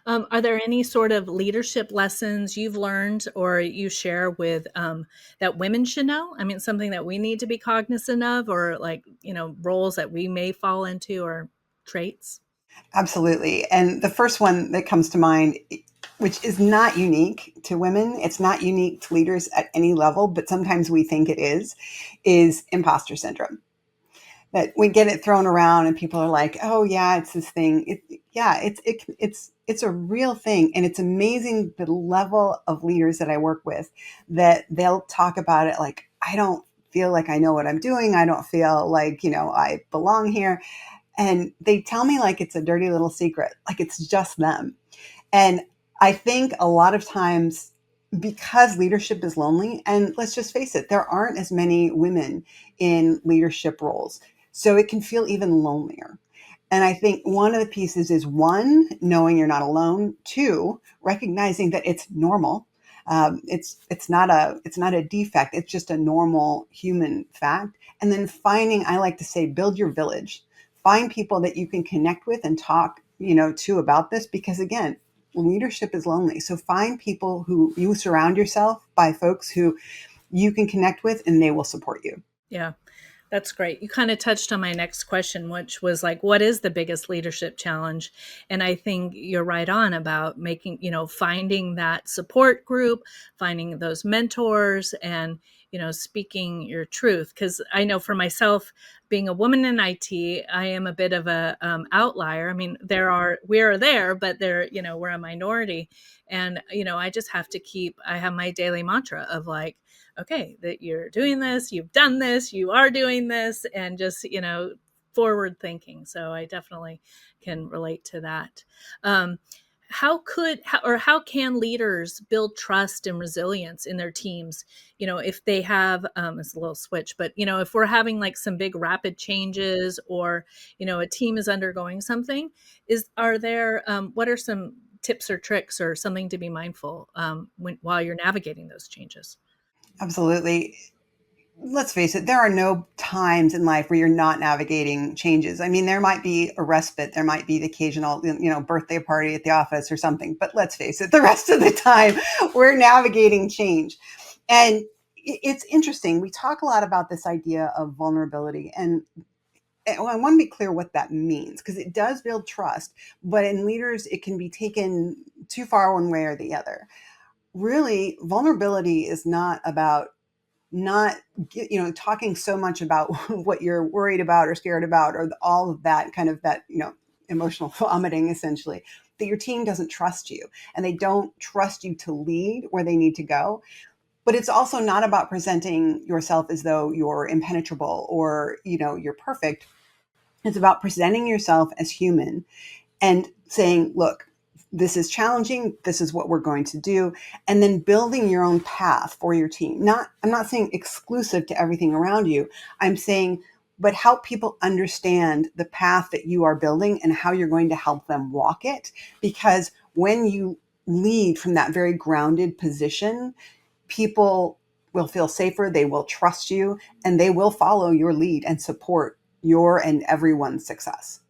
Are there any sort of leadership lessons you've learned or you share with that women should know? I mean, something that we need to be cognizant of, or like, roles that we may fall into or traits? Absolutely. And the first one that comes to mind, which is not unique to women, it's not unique to leaders at any level, but sometimes we think it is imposter syndrome. That we get it thrown around and people are like, oh yeah, it's this thing. Yeah, it's a real thing. And it's amazing the level of leaders that I work with that they'll talk about it like, I don't feel like I know what I'm doing. I don't feel like, I belong here. And they tell me like it's a dirty little secret, like it's just them. And I think a lot of times, because leadership is lonely, and let's just face it, there aren't as many women in leadership roles. So it can feel even lonelier. And I think one of the pieces is, one, knowing you're not alone. Two, recognizing that it's normal. It's not a defect. It's just a normal human fact. And then finding, I like to say, build your village. Find people that you can connect with and talk, to about this, because again, leadership is lonely. So find people who you surround yourself by, folks who you can connect with, and they will support you. Yeah. That's great. You kind of touched on my next question, which was like, what is the biggest leadership challenge? And I think you're right on about making, finding that support group, finding those mentors, and, speaking your truth. Because I know for myself, being a woman in IT, I am a bit of a outlier. I mean, we are there, but we're a minority. And, I just have to I have my daily mantra of like, okay, that you're doing this, you've done this, you are doing this, and just, forward thinking. So I definitely can relate to that. How can leaders build trust and resilience in their teams? If they have, it's a little switch, but, if we're having like some big rapid changes, or, a team is undergoing something, what are some tips or tricks or something to be mindful while you're navigating those changes? Absolutely. Let's face it, there are no times in life where you're not navigating changes. I mean, there might be a respite, there might be the occasional, birthday party at the office or something, but let's face it, the rest of the time we're navigating change. And it's interesting. We talk a lot about this idea of vulnerability, and I want to be clear what that means, because it does build trust, but in leaders, it can be taken too far one way or the other. Really, vulnerability is not about not talking so much about what you're worried about or scared about, or all of that kind of that emotional vomiting, essentially, that your team doesn't trust you and they don't trust you to lead where they need to go. But it's also not about presenting yourself as though you're impenetrable or you're perfect. It's about presenting yourself as human and saying, look, this is challenging. This is what we're going to do. And then building your own path for your team. I'm not saying exclusive to everything around you. I'm saying, but help people understand the path that you are building and how you're going to help them walk it. Because when you lead from that very grounded position, people will feel safer, they will trust you, and they will follow your lead and support your and everyone's success.